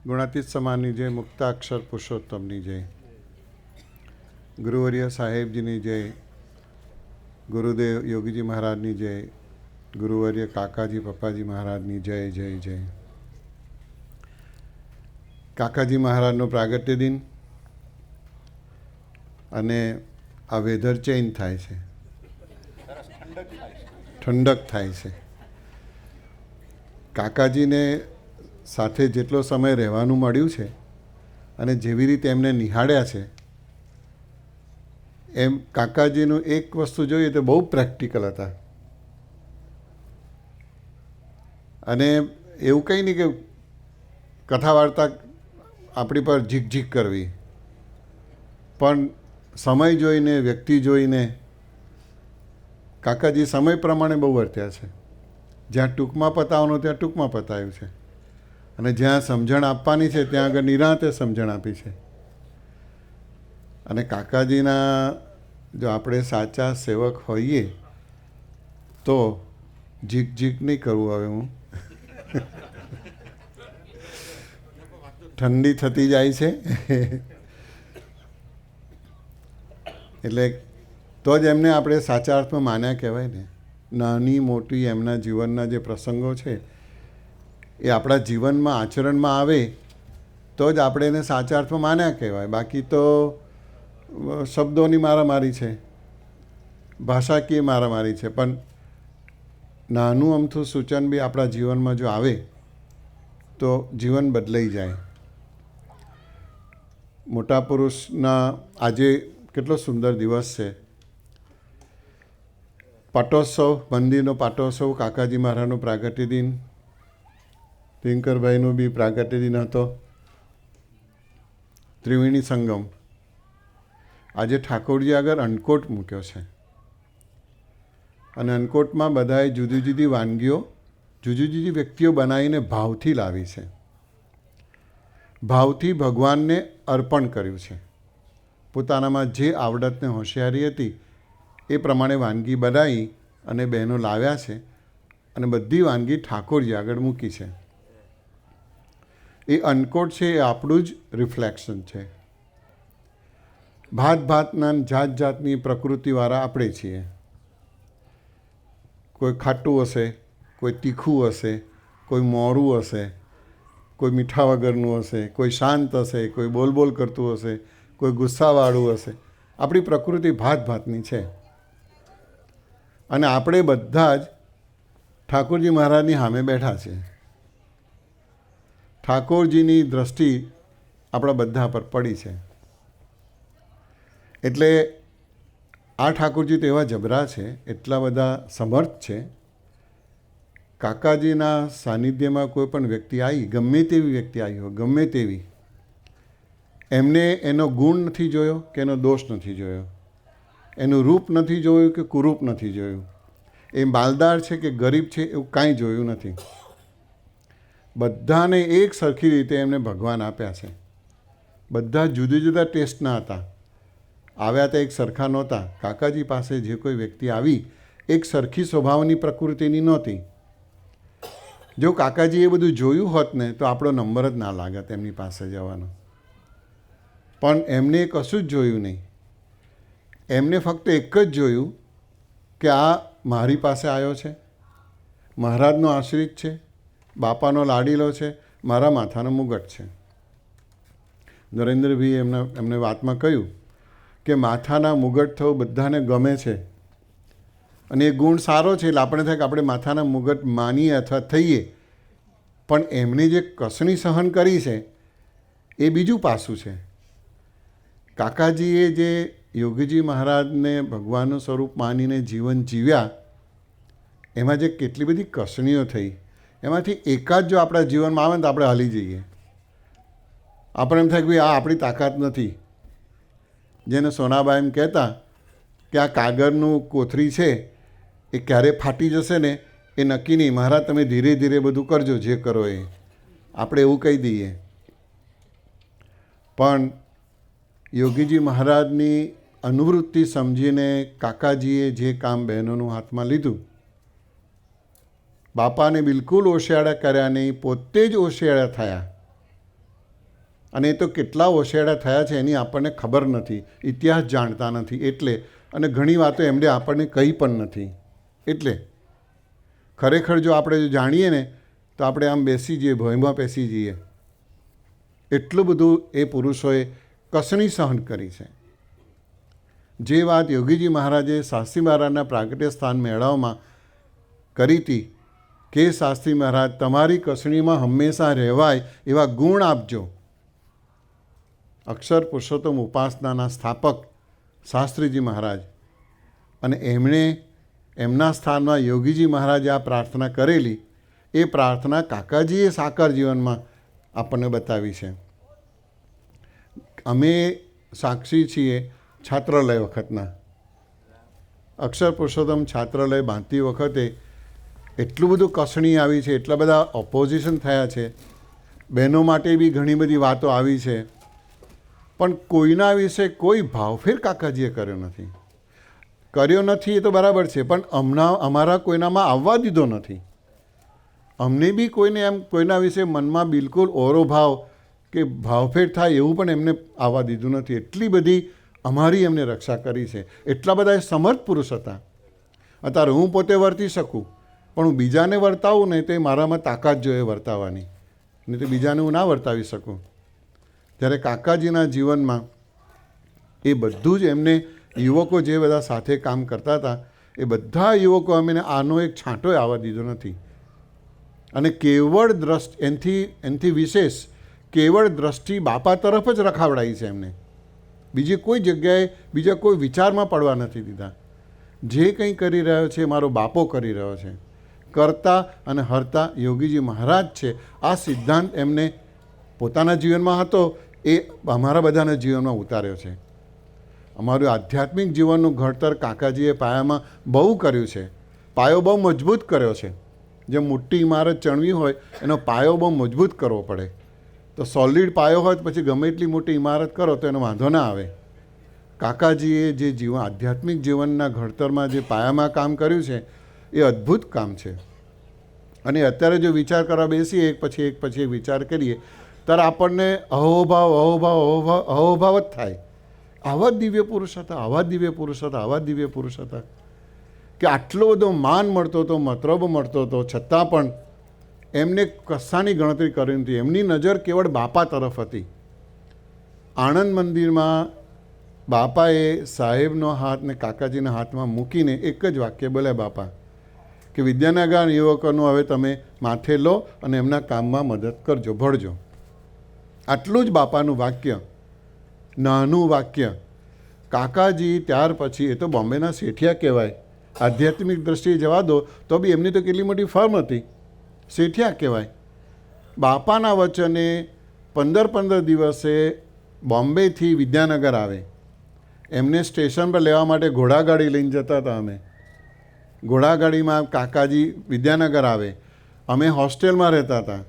ગુણાતીત સમાનની જય, મુક્તાક્ષર પુરુષોત્તમની જય, ગુરુવર્ય સાહેબજીની જય, ગુરુદેવ યોગીજી મહારાજની જય, ગુરુવર્ય કાકાજી પપ્પાજી મહારાજની જય જય જય. કાકાજી મહારાજનો પ્રાગટ્ય દિન અને આ વેધર ચેન્જ થાય છે, ઠંડક થાય છે. કાકાજીને સાથે જેટલો સમય રહેવાનું મળ્યું છે અને જેવી રીતે એમને નિહાળ્યા છે એમ કાકાજીનું એક વસ્તુ જોઈએ તો બહુ પ્રેક્ટિકલ હતા. અને એવું કંઈ નહીં કે કથા વાર્તા આપણી પર ઝીક કરવી, પણ સમય જોઈને, વ્યક્તિ જોઈને કાકાજી સમય પ્રમાણે બહુ વર્ત્યા છે. જ્યાં ટૂંકમાં પતાવવાનું ત્યાં ટૂંકમાં પતાવ્યું છે, અને જ્યાં સમજણ આપવાની છે ત્યાં આગળ નિરાંતે સમજણ આપી છે. અને કાકાજીના જો આપણે સાચા સેવક હોઈએ તો ઝીક નહીં કરવું. હવે હું ઠંડી થતી જાય છે એટલે તો જ એમને આપણે સાચા અર્થમાં માન્યા કહેવાય ને. નાની મોટી એમના જીવનના જે પ્રસંગો છે એ આપણા જીવનમાં આચરણમાં આવે તો જ આપણે એને સાચા અર્થમાં માન્યા કહેવાય. બાકી તો શબ્દોની મારામારી છે, ભાષાકીય મારામારી છે, પણ નાનું અમથું સૂચન બી આપણા જીવનમાં જો આવે તો જીવન બદલાઈ જાય. મોટા પુરુષના આજે કેટલો સુંદર દિવસ છે. પાટોત્સવ, મંદિરનો પાટોત્સવ, કાકાજી મહારાજનો પ્રાગટ્ય દિન, તિનકરભાઈનો બી પ્રાગટ્ય દિન હતો, ત્રિવેણી સંગમ. આજે ઠાકોરજી આગળ અન્નકોટ મૂક્યો છે અને અન્નકોટમાં બધાએ જુદી જુદી વાનગીઓ, જુદી જુદી વ્યક્તિઓ બનાવીને ભાવથી લાવી છે. ભાવથી ભગવાનને અર્પણ કર્યું છે. પોતાનામાં જે આવડતને હોશિયારી હતી એ પ્રમાણે વાનગી બનાવી અને બહેનો લાવ્યા છે અને બધી વાનગી ઠાકોરજી આગળ મૂકી છે. એ અન્નકોટ છે એ આપણું જ રિફ્લેક્શન છે. ભાત ભાતના જાત જાતની પ્રકૃતિવાળા આપણે છીએ. કોઈ ખાટું હશે, કોઈ તીખું હશે, કોઈ મોરું હશે, કોઈ મીઠા વગરનું હશે, કોઈ શાંત હશે, કોઈ બોલ કરતું હશે, કોઈ ગુસ્સાવાળું હશે. આપણી પ્રકૃતિ ભાત ભાતની છે અને આપણે બધા જ ઠાકોરજી મહારાજની સામે બેઠા છે. ઠાકોરજીની દ્રષ્ટિ આપણા બધા પર પડી છે. એટલે આ ઠાકોરજી તો એવા જબરા છે, એટલા બધા સમર્થ છે. કાકાજીના સાનિધ્યમાં કોઈ પણ વ્યક્તિ આવી, ગમે તેવી વ્યક્તિ આવી હોય, ગમે તેવી, એમને એનો ગુણ નથી જોયો કે એનો દોષ નથી જોયો, એનું રૂપ નથી જોયું કે કુરૂપ નથી જોયું, એ માલદાર છે કે ગરીબ છે એવું કાંઈ જોયું નથી. બધાને એક સરખી રીતે એમને ભગવાન આપ્યા છે. બધા જુદા જુદા ટેસ્ટના હતા. આવ્યા તો એક સરખા નહોતા. કાકાજી પાસે જે કોઈ વ્યક્તિ આવી એક સરખી સ્વભાવની પ્રકૃતિની નહોતી. જો કાકાજી એ બધું જોયું હોત ને તો આપણો નંબર જ ના લાગત એમની પાસે જવાનો. પણ એમને કશું જ જોયું નહીં. એમને ફક્ત એક જ જોયું કે આ મારી પાસે આવ્યો છે, મહારાજનો આશ્રિત છે, બાપાનો લાડીલો છે, મારા માથાનો મુગટ છે. નરેન્દ્રભાઈ એમને વાતમાં કહ્યું કે માથાના મુગટ થવું બધાને ગમે છે અને એ ગુણ સારો છે. એટલે આપણે થાય કે આપણે માથાના મુગટ માનીએ અથવા થઈએ, પણ એમણે જે કસણી સહન કરી છે એ બીજું પાસું છે. કાકાજીએ જે યોગીજી મહારાજને ભગવાનનું સ્વરૂપ માનીને જીવન જીવ્યા, એમાં જે કેટલી બધી કસણીઓ થઈ, એમાંથી એકાદ જો આપણા જીવનમાં આવે ને તો આપણે હાલી જઈએ. આપણે એમ થાય કે ભાઈ આ આપણી તાકાત નથી. જેને સોનાબા એમ કહેતા કે આ કાગળનું કોથળી છે એ ક્યારે ફાટી જશે ને એ નક્કી નહીં, મહારાજ તમે ધીરે ધીરે બધું કરજો, જે કરો એ. આપણે એવું કહી દઈએ. પણ યોગીજી મહારાજની અનુવૃત્તિ સમજીને કાકાજીએ જે કામ બહેનોનું હાથમાં લીધું, બાપાને બિલકુલ ઓશિયાળા કર્યા નહીં, પોતે જ ઓશિયાળા થયા અને એ તો કેટલા ઓશિયાળા થયા છે એની આપણને ખબર નથી, ઇતિહાસ જાણતા નથી એટલે, અને ઘણી વાતો એમણે આપણને કહી પણ નથી. એટલે ખરેખર જો આપણે જાણીએ ને તો આપણે આમ બેસી જઈએ, ભયમાં બેસી જઈએ. એટલું બધું એ પુરુષોએ કસણી સહન કરી છે. જે વાત યોગીજી મહારાજે શાસ્ત્રી મહારાજના પ્રાગટ્ય સ્થાન મેળાવમાં કરી હતી કે શાસ્ત્રી મહારાજ તમારી કસણીમાં હંમેશા રહેવાય એવા ગુણ આપજો. અક્ષર પુરુષોત્તમ ઉપાસનાના સ્થાપક શાસ્ત્રીજી મહારાજ, અને એમણે એમના સ્થાનમાં યોગીજી મહારાજે આ પ્રાર્થના કરેલી, એ પ્રાર્થના કાકાજીએ સાકાર જીવનમાં આપણને બતાવી છે. અમે સાક્ષી છીએ છાત્રાલય વખતના. અક્ષર પુરુષોત્તમ છાત્રાલય બાંધતી વખતે એટલું બધું કસણી આવી છે, એટલા બધા ઓપોઝિશન થયા છે, બહેનો માટે બી ઘણી બધી વાતો આવી છે, પણ કોઈના વિશે કોઈ ભાવફેર કાકાજીએ કર્યો નથી. કર્યો નથી એ તો બરાબર છે, પણ અમારા કોઈનામાં આવવા દીધો નથી. અમને બી કોઈને એમ કોઈના વિશે મનમાં બિલકુલ ઓરો ભાવ કે ભાવફેર થાય એવું પણ એમને આવવા દીધું નથી. એટલી બધી અમારી એમને રક્ષા કરી છે. એટલા બધા એ સમર્થ પુરુષ હતા. અત્યારે હું પોતે વર્તી શકું, પણ હું બીજાને વર્તાવું ને તો એ મારામાં તાકાત જોઈએ વર્તાવવાની, નહીં તો બીજાને હું ના વર્તાવી શકું. જ્યારે કાકાજીના જીવનમાં એ બધું જ એમને યુવકો જે બધા સાથે કામ કરતા હતા એ બધા યુવકો અમને આનો એક છાંટોય આવવા દીધો નથી. અને કેવળ એનાથી વિશેષ કેવળ દ્રષ્ટિ બાપા તરફ જ રખાવડાવી છે એમને. બીજી કોઈ જગ્યાએ બીજા કોઈ વિચારમાં પડવા નથી દીધા. જે કંઈ કરી રહ્યો છે મારો બાપો કરી રહ્યો છે. કરતા અને હરતા યોગીજી મહારાજ છે. આ સિદ્ધાંત એમને પોતાના જીવનમાં હતો, એ અમારા બધાના જીવનમાં ઉતાર્યો છે. અમારું આધ્યાત્મિક જીવનનું ઘડતર કાકાજીએ પાયામાં બહુ કર્યું છે. પાયો બહુ મજબૂત કર્યો છે. જે મોટી ઇમારત ચણવી હોય એનો પાયો બહુ મજબૂત કરવો પડે. તો સોલિડ પાયો હોય તો પછી ગમે એટલી મોટી ઇમારત કરો તો એનો વાંધો ના આવે. કાકાજીએ જે આધ્યાત્મિક જીવનના ઘડતરમાં જે પાયામાં કામ કર્યું છે એ અદ્ભુત કામ છે. અને અત્યારે જો વિચાર કરવા બેસીએ એક પછી એક વિચાર કરીએ ત્યારે આપણને અહોભાવ જ થાય. આવા જ દિવ્ય પુરુષ હતા, આવા જ દિવ્ય પુરુષ હતા, આવા જ દિવ્ય પુરુષ હતા કે આટલો બધો માન મળતો હતો, મતલબ મળતો હતો, છતાં પણ એમને કશાની ગણતરી કરી નથી. એમની નજર કેવળ બાપા તરફ હતી. આણંદ મંદિરમાં બાપાએ સાહેબનો હાથ ને કાકાજીના હાથમાં મૂકીને એક જ વાક્ય બોલ્યા બાપા કે વિદ્યાનગર યુવકોનું હવે તમે માથે લો અને એમના કામમાં મદદ કરજો, ભળજો. આટલું જ બાપાનું વાક્ય, નાનું વાક્ય. કાકાજી ત્યાર પછી, એ તો બોમ્બેના શેઠિયા કહેવાય, આધ્યાત્મિક દ્રષ્ટિએ જવા દો તો બી એમની તો કેટલી મોટી ફર્મ હતી, શેઠિયા કહેવાય. બાપાના વચને 15 દિવસે બોમ્બેથી વિદ્યાનગર આવે. એમને સ્ટેશન પર લેવા માટે ઘોડાગાડી લઈને જતા હતા અમે. ઘોડાગાડીમાં કાકાજી વિદ્યાનગર આવે. અમે હોસ્ટેલમાં રહેતા હતા.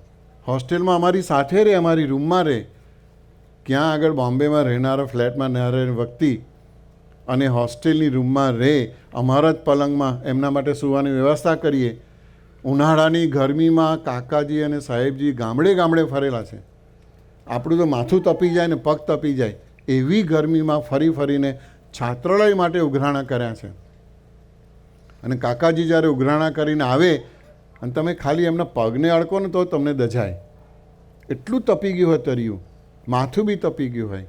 હોસ્ટેલમાં અમારી સાથે રહે, અમારી રૂમમાં રહે. ક્યાં આગળ બોમ્બેમાં રહેનારો ફ્લેટમાં ન રહે વ્યક્તિ અને હોસ્ટેલની રૂમમાં રહે, અમારા જ પલંગમાં એમના માટે સૂવાની વ્યવસ્થા કરીએ. ઉનાળાની ગરમીમાં કાકાજી અને સાહેબજી ગામડે ફરેલા છે. આપણું તો માથું તપી જાય ને પગ તપી જાય એવી ગરમીમાં ફરીને છાત્રાલય માટે ઉઘરાણા કર્યા છે. અને કાકાજી જ્યારે ઉઘરાણા કરીને આવે અને તમે ખાલી એમના પગને અડકો ને તો તમને દજાય. એટલું તપી ગયું હોય તર્યું, માથું બી તપી ગયું હોય.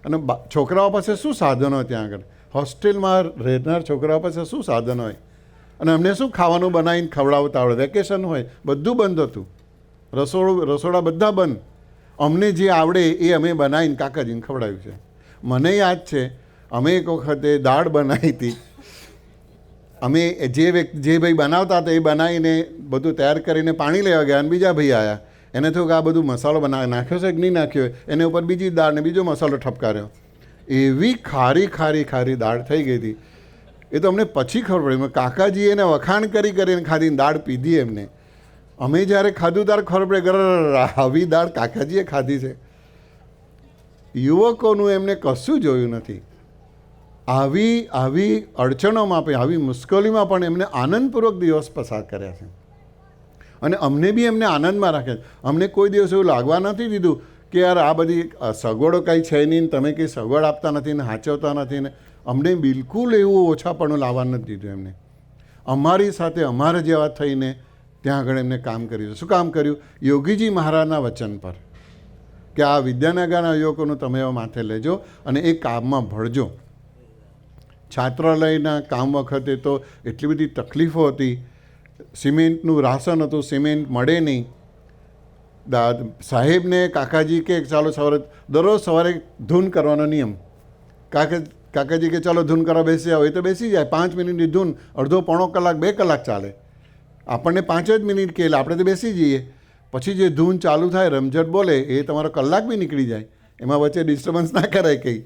અને છોકરાઓ પાસે શું સાધન હોય ત્યાં આગળ? હોસ્ટેલમાં રહેનાર છોકરાઓ પાસે શું સાધન હોય? અને અમને શું ખાવાનું બનાવીને ખવડાવતા આવડે? વેકેશન હોય, બધું બંધ હતું. રસોડા બધા બંધ. અમને જે આવડે એ અમે બનાવીને કાકાજીને ખવડાવ્યું છે. મને યાદ છે અમે એક વખતે દાળ બનાવી હતી. અમે જે ભાઈ બનાવતા હતા એ બનાવીને બધું તૈયાર કરીને પાણી લેવા ગયા અને બીજા ભાઈ આવ્યા. એને થયું કે આ બધું મસાલો નાખ્યો છે કે નહીં નાખ્યો, એને ઉપર બીજી દાળ ને બીજો મસાલો ઠપકાર્યો. એવી ખારી દાળ થઈ ગઈ હતી. એ તો અમને પછી ખબર પડી. કાકાજી એને વખાણ કરીને ખાધીને દાળ પીધી એમને. અમે જ્યારે ખાધું ત્યારે ખબર પડે આવી દાળ કાકાજીએ ખાધી છે. યુવકોનું એમને કશું જોયું નથી. આવી અડચણોમાં પણ, આવી મુશ્કેલીમાં પણ એમને આનંદપૂર્વક દિવસ પસાર કર્યા છે. અને અમને બી એમને આનંદમાં રાખ્યા. અમને કોઈ દિવસ એવું લાગવા નથી દીધું કે યાર આ બધી સગવડો કંઈ છે નહીં, તમે કંઈ સગવડ આપતા નથી ને સાચવતા નથી ને. અમને બિલકુલ એવું ઓછાપણું લાવવા નથી દીધું એમને. અમારી સાથે અમારે જેવા થઈને ત્યાં આગળ એમને કામ કર્યું. શું કામ કર્યું? યોગીજી મહારાજના વચન પર કે આ વિદ્યાનગરના યુવકોનું તમે એવા માથે લેજો અને એ કામમાં ભળજો. છાત્રાલયના કામ વખતે તો એટલી બધી તકલીફો હતી. સિમેન્ટનું રાશન હતું, સિમેન્ટ મળે નહીં. સાહેબને કાકાજી કે ચાલો સવારે દરરોજ સવારે ધૂન કરવાનો નિયમ. કાકાજી કે ચાલો ધૂન કરવા બેસી જાઓ, એ તો બેસી જાય. 5 મિનિટની ધૂન અડધો પોણો કલાક 2 કલાક ચાલે. આપણને 5 જ મિનિટ કે આપણે તો બેસી જઈએ. પછી જે ધૂન ચાલુ થાય, રમઝટ બોલે, એ તમારો કલાક બી નીકળી જાય. એમાં વચ્ચે ડિસ્ટર્બન્સ ના કરાય કંઈ.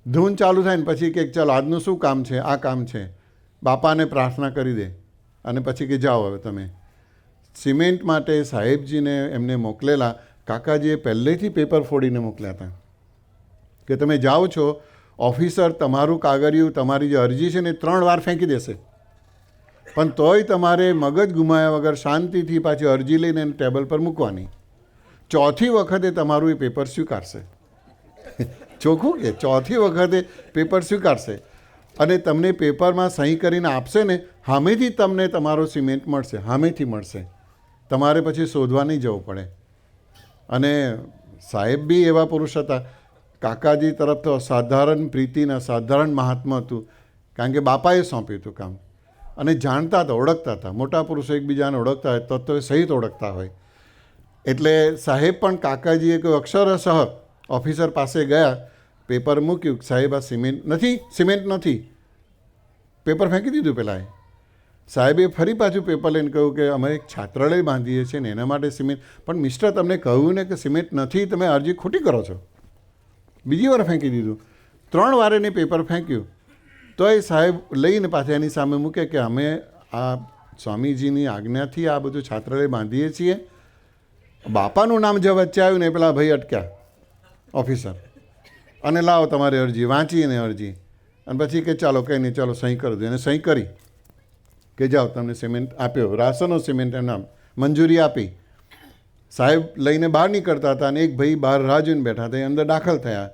ધૂન ચાલુ થાય ને પછી કે ચાલો આજનું શું કામ છે? આ કામ છે. બાપાને પ્રાર્થના કરી દે અને પછી કે જાઓ હવે તમે. સિમેન્ટ માટે સાહેબજીને એમને મોકલેલા. કાકાજીએ પહેલેથી પેપર ફોડીને મોકલ્યા હતા કે તમે જાઓ છો, ઓફિસર તમારું કાગળિયું, તમારી જે અરજી છે ને 3 વાર ફેંકી દેશે, પણ તોય તમારે મગજ ગુમાયા વગર શાંતિથી પાછી અરજી લઈને એને ટેબલ પર મૂકવાની. 4થી વખતે તમારું એ પેપર સ્વીકારશે. ચોખ્ખું કે 4થી વખતે પેપર સ્વીકારશે અને તમને પેપરમાં સહી કરીને આપશે ને, સામેથી તમને તમારો સિમેન્ટ મળશે, સામેથી મળશે. તમારે પછી શોધવા નહીં જવું પડે. અને સાહેબ બી એવા પુરુષ હતા. કાકાજી તરફ તો સાધારણ પ્રીતિના સાધારણ મહાત્મા હતું, કારણ કે બાપાએ સોંપ્યું હતું કામ અને જાણતા હતા, ઓળખતા હતા. મોટા પુરુષો એકબીજાને ઓળખતા હોય તત્વ સહિત ઓળખતા હોય. એટલે સાહેબ પણ કાકાજીએ કોઈ અક્ષરશઃ ઓફિસર પાસે ગયા, પેપર મૂક્યું. સાહેબ આ સિમેન્ટ નથી. પેપર ફેંકી દીધું પહેલાં. સાહેબે ફરી પાછું પેપર લઈને કહ્યું કે અમે એક છાત્રાલય બાંધીએ છીએ ને એના માટે સિમેન્ટ. પણ મિસ્ટર, તમને કહ્યું ને કે સિમેન્ટ નથી, તમે અરજી ખોટી કરો છો. બીજી વાર ફેંકી દીધું. 3 વાર એને પેપર ફેંક્યું. તો એ સાહેબ લઈને પાછા એની સામે મૂકે કે અમે આ સ્વામીજીની આજ્ઞાથી આ બધું છાત્રાલય બાંધીએ છીએ. બાપાનું નામ જે વચ્ચે આવ્યું ને, પેલા ભાઈ અટક્યા ઓફિસર, અને લાવો તમારી અરજી. વાંચીને અરજી અને પછી કે ચાલો કંઈ નહીં, ચાલો સહી કરી દો. એને સહી કરી કે જાઓ, તમને સિમેન્ટ આપ્યો. રાશનનો સિમેન્ટ એના મંજૂરી આપી. સાહેબ લઈને બહાર નીકળતા હતા અને એક ભાઈ બહાર રાહ જોઈને બેઠા હતા. એ અંદર દાખલ થયા.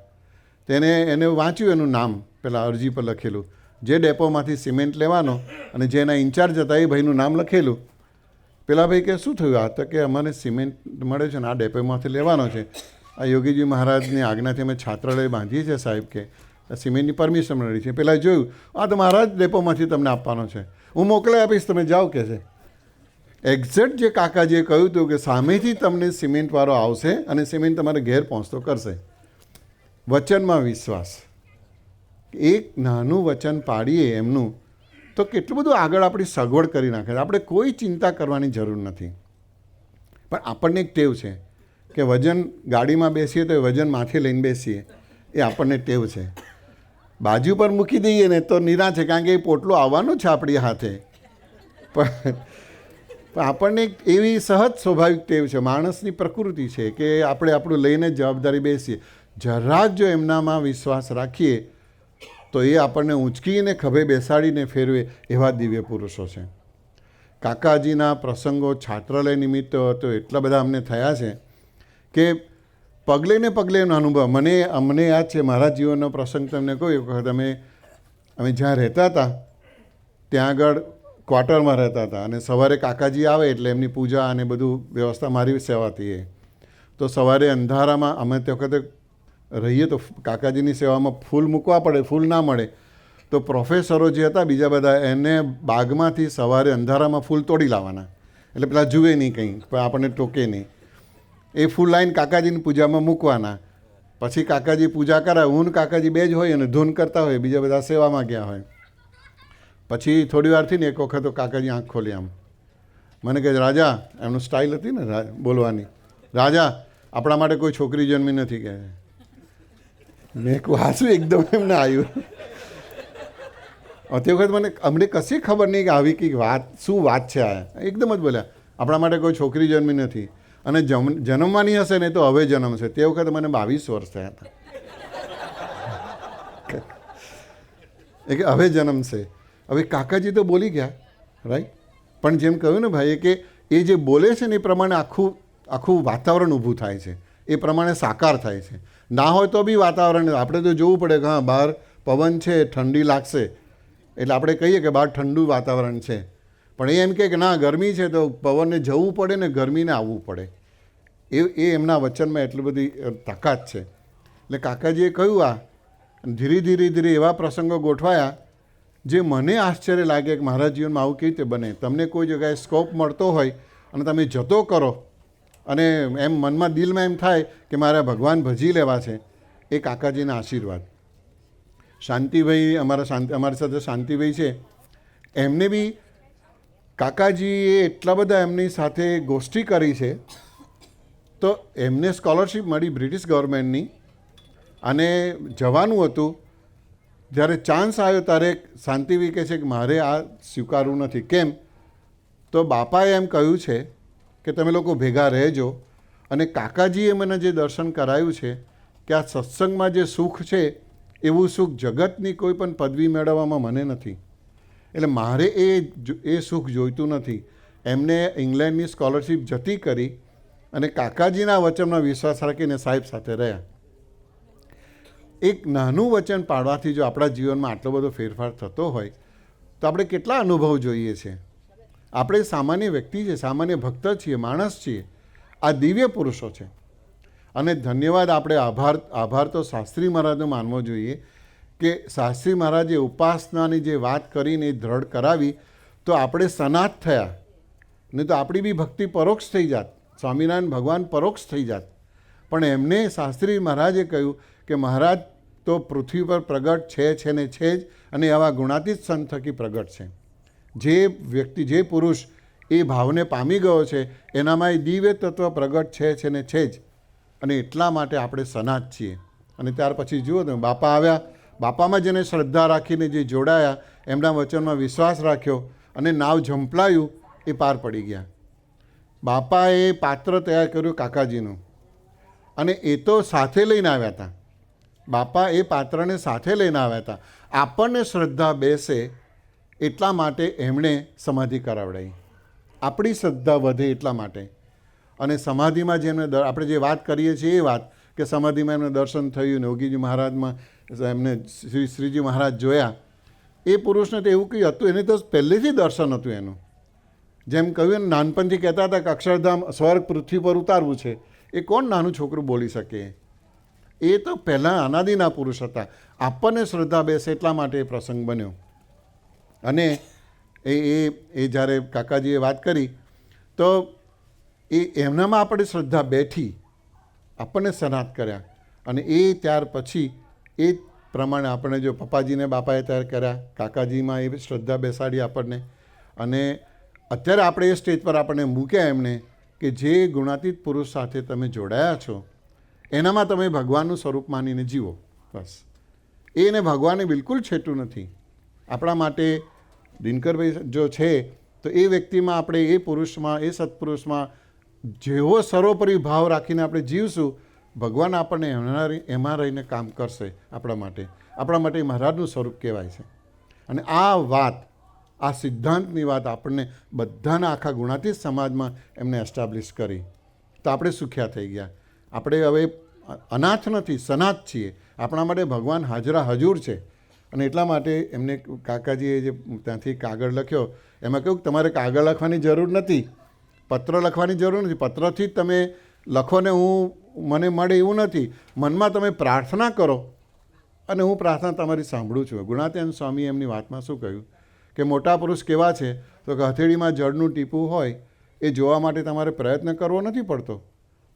એને વાંચ્યું એનું નામ પેલા અરજી પર લખેલું, જે ડેપોમાંથી સિમેન્ટ લેવાનો અને જે એના ઇન્ચાર્જ હતા એ ભાઈનું નામ લખેલું. પેલા ભાઈ કે શું થયું? આ તો કે અમારે સિમેન્ટ મળે છે ને આ ડેપોમાંથી લેવાનો છે. આ યોગીજી મહારાજની આજ્ઞાથી અમે છાત્રાલય બાંધીએ છીએ સાહેબ, કે સિમેન્ટની પરમિશન મળી છે. પહેલાં જોયું, આ તો મારા જ ડેપોમાંથી તમને આપવાનો છે, હું મોકલાઈ આપીશ, તમે જાઓ કે છે. એક્ઝેક્ટ જે કાકાજીએ કહ્યું હતું કે સામેથી તમને સિમેન્ટવાળો આવશે અને સિમેન્ટ તમારે ઘેર પહોંચતો કરશે. વચનમાં વિશ્વાસ. એક નાનું વચન પાડીએ એમનું તો કેટલું બધું આગળ આપણી સગવડ કરી નાખે. આપણે કોઈ ચિંતા કરવાની જરૂર નથી. પણ આપણને એક ટેવ છે કે વજન ગાડીમાં બેસીએ તો વજન માથે લઈને બેસીએ, એ આપણને ટેવ છે. બાજુ પર મૂકી દઈએ ને તો નિરાશ છે, કારણ કે એ પોટલું આવવાનું છે આપણી હાથે. પણ આપણને એવી સહજ સ્વાભાવિક ટેવ છે, માણસની પ્રકૃતિ છે કે આપણે આપણું લઈને જવાબદારી બેસીએ. જરાક જો એમનામાં વિશ્વાસ રાખીએ તો એ આપણને ઊંચકીને ખભે બેસાડીને ફેરવે એવા દિવ્ય પુરુષો છે. કાકાજીના પ્રસંગો છાત્રાલય નિમિત્તે તો એટલા બધા અમને થયા છે કે પગલે ને પગલે એનો અનુભવ અમને યાદ છે. મારા જીવનનો પ્રસંગ તમને કહું. એક વખત અમે જ્યાં રહેતા હતા ત્યાં આગળ ક્વાર્ટરમાં રહેતા હતા અને સવારે કાકાજી આવે એટલે એમની પૂજા અને બધું વ્યવસ્થા મારી સેવાથી એ. તો સવારે અંધારામાં અમે તે વખતે રહીએ તો કાકાજીની સેવામાં ફૂલ મૂકવા પડે, ફૂલ ના મળે તો પ્રોફેસરો જે હતા બીજા બધા, એને બાગમાંથી સવારે અંધારામાં ફૂલ તોડી લાવવાના, એટલે પેલા જુએ નહીં કંઈ, પણ આપણને ટોકે નહીં. એ ફૂલ લાઈન કાકાજીની પૂજામાં મૂકવાના. પછી કાકાજી પૂજા કરાવે, હું કાકાજી બે જ હોય અને ધૂન કરતા હોય, બીજા બધા સેવામાં ગયા હોય. પછી થોડી વારથી ને એક વખત તો કાકાજી આંખ ખોલી આમ મને કહે, રાજા, એમનું સ્ટાઇલ હતી ને બોલવાની, રાજા આપણા માટે કોઈ છોકરી જન્મી નથી કહે. મેં કહું હાસું એકદમ એમને આવ્યું. તે વખત અમને કશી ખબર નહીં કે આવી કંઈક વાત, શું વાત છે આ. એકદમ જ બોલ્યા, આપણા માટે કોઈ છોકરી જન્મી નથી અને જન્મવાની હશે ને તો હવે જન્મશે. તે વખતે મને 22 વર્ષ થયા હતા. કે હવે જન્મશે. હવે કાકાજી તો બોલી ગયા, રાઈટ. પણ જેમ કહ્યું ને ભાઈએ કે એ જે બોલે છે ને એ પ્રમાણે આખું વાતાવરણ ઊભું થાય છે. એ પ્રમાણે સાકાર થાય છે. ના હોય તો બી વાતાવરણ આપણે તો જોવું પડે કે હા બહાર પવન છે, ઠંડી લાગશે એટલે આપણે કહીએ કે બહાર ઠંડુ વાતાવરણ છે, પણ એ એમ કે ના ગરમી છે તો પવનને જવું પડે ને ગરમીને આવવું પડે. એ એમના વચનમાં એટલી બધી તાકાત છે. એટલે કાકાજીએ કહ્યું આ ધીરે ધીરે એવા પ્રસંગો ગોઠવાયા જે મને આશ્ચર્ય લાગે કે મારા જીવનમાં આવું કેવી રીતે બને. તમને કોઈ જગ્યાએ સ્કોપ મળતો હોય અને તમે જતો કરો અને એમ મનમાં દિલમાં એમ થાય કે મારા ભગવાન ભજી લેવા છે, એ કાકાજીના આશીર્વાદ. શાંતિભાઈ અમારી સાથે શાંતિભાઈ છે, એમને બી કાકાજીએ એટલા બધા એમની સાથે ગોષ્ઠી કરી છે તો એમને સ્કોલરશિપ મળી બ્રિટિશ ગવર્મેન્ટની અને જવાનું હતું. જ્યારે ચાન્સ આવ્યો ત્યારે શાંતિભાઈ કહે છે કે મારે આ સ્વીકારવું નથી. કેમ? તો બાપાએ એમ કહ્યું છે કે તમે લોકો ભેગા રહેજો, અને કાકાજીએ મને જે દર્શન કરાયું છે કે આ સત્સંગમાં જે સુખ છે એવું સુખ જગતની કોઈ પણ પદવી મેળવવામાં મને નથી. એટલે મારે એ સુખ જોઈતું નથી. એમને ઇંગ્લેન્ડની સ્કોલરશિપ જતી કરી અને કાકાજીના વચનમાં વિશ્વાસ રાખીને સાહેબ સાથે રહ્યા. એક નાનું વચન પાડવાથી જો આપણા જીવનમાં આટલો બધો ફેરફાર થતો હોય તો આપણે કેટલા અનુભવ જોઈએ છે. આપણે સામાન્ય વ્યક્તિ છે, સામાન્ય ભક્ત છીએ, માણસ છીએ. આ દિવ્ય પુરુષો છે. અને ધન્યવાદ આપણે આભાર તો શાસ્ત્રી મહારાજનો માનવો જોઈએ કે શાસ્ત્રી મહારાજે ઉપાસનાની જે વાત કરીને એ દ્રઢ કરાવી તો આપણે સનાત થયા, નહીં તો આપણી બી ભક્તિ પરોક્ષ થઈ જાત, સ્વામિનારાયણ ભગવાન પરોક્ષ થઈ જાત. પણ એમને શાસ્ત્રી મહારાજે કહ્યું કે મહારાજ તો પૃથ્વી પર પ્રગટ છે ને છે જ, અને આવા ગુણાતીત સંત થકી પ્રગટ છે. જે વ્યક્તિ, જે પુરુષ એ ભાવને પામી ગયો છે એનામાં એ દિવ્ય તત્વ પ્રગટ છે ને છે જ, અને એટલા માટે આપણે સનાત છીએ. અને ત્યાર પછી જુઓ તમે બાપા આવ્યા, બાપામાં જેને શ્રદ્ધા રાખીને જે જોડાયા, એમના વચનમાં વિશ્વાસ રાખ્યો અને નાવ ઝંપલાયું, એ પાર પડી ગયા. બાપાએ પાત્ર તૈયાર કર્યું કાકાજીનું, અને એ તો સાથે લઈને આવ્યા હતા. બાપા એ પાત્રને સાથે લઈને આવ્યા હતા. આપણને શ્રદ્ધા બેસે એટલા માટે એમણે સમાધિ કરાવડાવી. આપણી શ્રદ્ધા વધે એટલા માટે. અને સમાધિમાં જેમને આપણે જે વાત કરીએ છીએ એ વાત કે સમાધિમાં એમને દર્શન થયું, યોગીજી મહારાજમાં એમને શ્રીજી મહારાજ જોયા. એ પુરુષને તો એવું કંઈ હતું, એને તો પહેલેથી દર્શન હતું એનું. જેમ કહ્યું ને, નાનપણથી કહેતા હતા કે અક્ષરધામ સ્વર્ગ પૃથ્વી પર ઉતારવું છે. એ કોણ નાનું છોકરું બોલી શકે? એ તો પહેલાં અનાદિના પુરુષ હતા. આપણને શ્રદ્ધા બેસે એટલા માટે એ પ્રસંગ બન્યો. અને એ જ્યારે કાકાજીએ વાત કરી તો એમનામાં આપણે શ્રદ્ધા બેઠી, આપણને સનાત કર્યા. અને એ ત્યાર પછી એ પ્રમાણે આપણે જો પપ્પાજીને બાપાએ તૈયાર કર્યા, કાકાજીમાં એ શ્રદ્ધા બેસાડી આપણને. અને અત્યારે આપણે એ સ્ટેજ પર આપણને મૂક્યા એમણે કે જે ગુણાતીત પુરુષ સાથે તમે જોડાયા છો એનામાં તમે ભગવાનનું સ્વરૂપ માનીને જીવો. બસ એને ભગવાને બિલકુલ છેટું નથી. આપણા માટે દિનકરભાઈ જો છે તો એ વ્યક્તિમાં આપણે, એ પુરુષમાં, એ સત્પુરુષમાં જેવો સર્વોપરી ભાવ રાખીને આપણે જીવશું, ભગવાન આપણને એમાં રહીને કામ કરશે આપણા માટે. આપણા માટે મહારાજનું સ્વરૂપ કહેવાય છે. અને આ વાત, આ સિદ્ધાંતની વાત આપણને બધાના આખા ગુણાતીત સમાજમાં એમને એસ્ટાબ્લિશ કરી. તો આપણે સુખ્યા થઈ ગયા. આપણે હવે અનાથ નથી, સનાથ છીએ. આપણા માટે ભગવાન હાજરા હજૂર છે. અને એટલા માટે એમને કાકાજીએ જે ત્યાંથી કાગળ લખ્યો, એમાં કહ્યું કે તમારે કાગળ લખવાની જરૂર નથી, પત્ર લખવાની જરૂર નથી. પત્રથી જ તમે લખો ને મને મળે એવું નથી. મનમાં તમે પ્રાર્થના કરો અને હું પ્રાર્થના તમારી સાંભળું છું. ગુણાતીતાનંદ સ્વામી એમની વાતમાં શું કહ્યું કે મોટા પુરુષ કેવા છે તો કે હથેળીમાં જળનું ટીપું હોય એ જોવા માટે તમારે પ્રયત્ન કરવો નથી પડતો.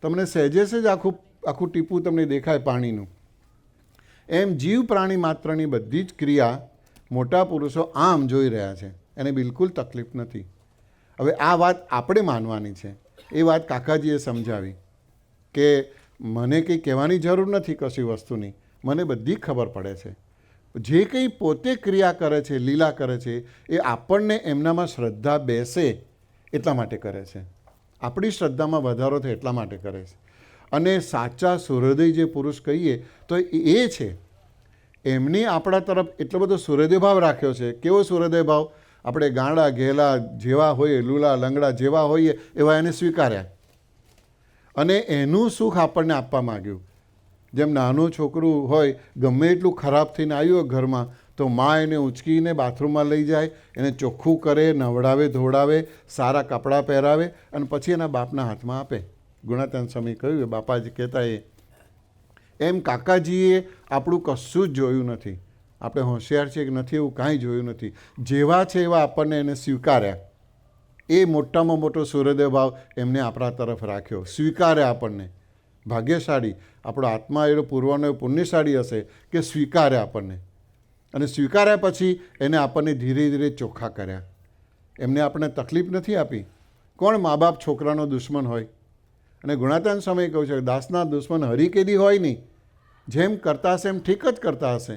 તમને સહેજે સહેજ આખું ટીપું તમને દેખાય પાણીનું. એમ જીવ પ્રાણી માત્રની બધી જ ક્રિયા મોટા પુરુષો આમ જોઈ રહ્યા છે, એને બિલકુલ તકલીફ નથી. હવે આ વાત આપણે માનવાની છે. એ વાત કાકાજીએ સમજાવી કે મને કંઈ કહેવાની જરૂર નથી કશી વસ્તુની, મને બધી ખબર પડે છે. જે કંઈ પોતે ક્રિયા કરે છે, લીલા કરે છે, એ આપણને એમનામાં શ્રદ્ધા બેસે એટલા માટે કરે છે. આપણી શ્રદ્ધામાં વધારો થાય એટલા માટે કરે છે. અને સાચા સૂર્યોદય જે પુરુષ કહીએ તો એ છે, એમની આપણા તરફ એટલો બધો સૂર્યોદય ભાવ રાખ્યો છે. કેવો સૂર્યોદય ભાવ? આપણે ગાંડા ઘેલા જેવા હોઈએ, લૂલા લંગડા જેવા હોઈએ એવા એને સ્વીકાર્યા. અને એનું સુખ આપણને આપવા માગ્યું. જેમ નાનું છોકરું હોય, ગમે એટલું ખરાબ થઈને આવ્યું હોય ઘરમાં, તો મા એને ઉંચકીને બાથરૂમમાં લઈ જાય, એને ચોખ્ખું કરે, નવડાવે, ધોડાવે, સારા કપડાં પહેરાવે અને પછી એના બાપના હાથમાં આપે. ગુણાતીતાનંદ સ્વામી કહ્યું, બાપાજી કહેતા એમ કાકાજીએ આપણું કશું જ જોયું નથી. આપણે હોશિયાર છીએ કે નથી એવું કાંઈ જોયું નથી. જેવા છે એવા આપણને એને સ્વીકાર્યા. એ મોટામાં મોટો સૂર્યોદય ભાવ એમને આપણા તરફ રાખ્યો, સ્વીકાર્યા આપણને. ભાગ્યશાળી આપણો આત્મા એનો પૂર્વનો પુણ્યશાળી હશે કે સ્વીકાર્યા આપણને. અને સ્વીકાર્યા પછી એને આપણને ધીરે ધીરે ચોખ્ખા કર્યા. એમને આપણને તકલીફ નથી આપી. કોણ મા બાપ છોકરાનો દુશ્મન હોય? અને ગુણાતીતાનંદ સ્વામીએ કહ્યું છે કે દાસના દુશ્મન હરિકેદી હોય નહીં, જેમ કરતા હશે એમ ઠીક જ કરતા હશે.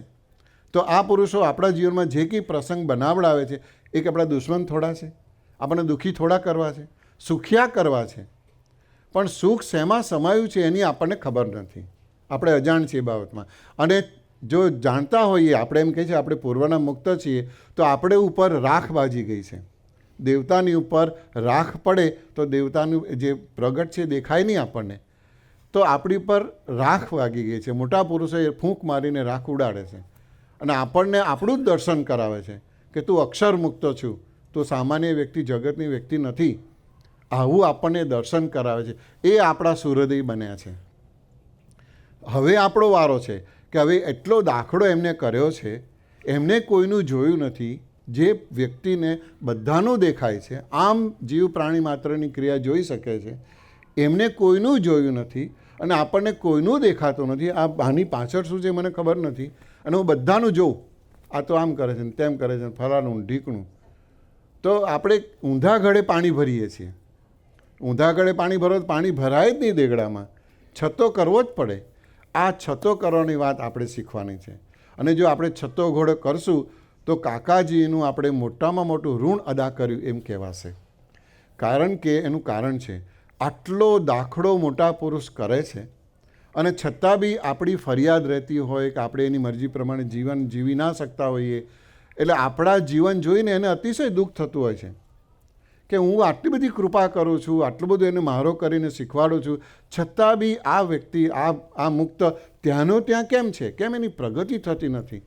તો આ પુરુષો આપણા જીવનમાં જે કંઈ પ્રસંગ બનાવડાવે છે એ કે આપણા દુશ્મન થોડા છે, આપણને દુઃખી થોડા કરવા છે, સુખિયા કરવા છે. પણ સુખ શેમાં સમાયું છે એની આપણને ખબર નથી. આપણે અજાણ છીએ એ બાબતમાં. અને જો જાણતા હોઈએ, આપણે એમ કહીએ છીએ આપણે પૂર્વના મુક્ત છીએ, તો આપણે ઉપર રાખ બાજી ગઈ છે. દેવતાની ઉપર રાખ પડે તો દેવતાનું જે પ્રગટ છે દેખાય નહીં આપણને. તો આપણી પર રાખ વાગી ગઈ છે. મોટા પુરુષો એ ફૂંક મારીને રાખ ઉડાડે છે અને આપણને આપણું જ દર્શન કરાવે છે કે તું અક્ષર મુક્ત છું, તું સામાન્ય વ્યક્તિ, જગતની વ્યક્તિ નથી. આવું આપણને દર્શન કરાવે છે. એ આપણા સૂર્યોદય બન્યા છે. હવે આપણો વારો છે કે હવે એટલો દાખલો એમને કર્યો છે, એમને કોઈનું જોયું નથી. જે વ્યક્તિને બધાનું દેખાય છે, આમ જીવ પ્રાણી માત્રની ક્રિયા જોઈ શકે છે, એમને કોઈનું જોયું નથી અને આપણને કોઈનું દેખાતું નથી. આની પાછળ શું છે મને ખબર નથી અને હું બધાનું જોઉં, આ તો આમ કરે છે ને તેમ કરે છે, ફલાણું ઢીકણું. તો આપણે ઊંધા ગળે પાણી ભરીએ છીએ. ઊંધા ગળે પાણી ભરો તો પાણી ભરાય જ નહીં દેગડામાં. છતો કરવો જ પડે. આ છતો કરવાની વાત આપણે શીખવાની છે. અને જો આપણે છતો ઘોડો કરશું તો કાકાજીનું આપણે મોટામાં મોટું ઋણ અદા કર્યું એમ કહેવાશે. કારણ કે એનું કારણ છે, આટલો દાખલો મોટા પુરુષ કરે છે અને છતાં બી આપણી ફરિયાદ રહેતી હોય કે આપણે એની મરજી પ્રમાણે જીવન જીવી ના શકતા હોઈએ. એટલે આપણા જીવન જોઈને એને અતિશય દુઃખ થતું હોય છે કે હું આટલી બધી કૃપા કરું છું, આટલું બધું એને મારો કરીને શીખવાડું છું, છતાં બી આ વ્યક્તિ આ મુક્ત ત્યાંનો ત્યાં કેમ છે? કેમ એની પ્રગતિ થતી નથી?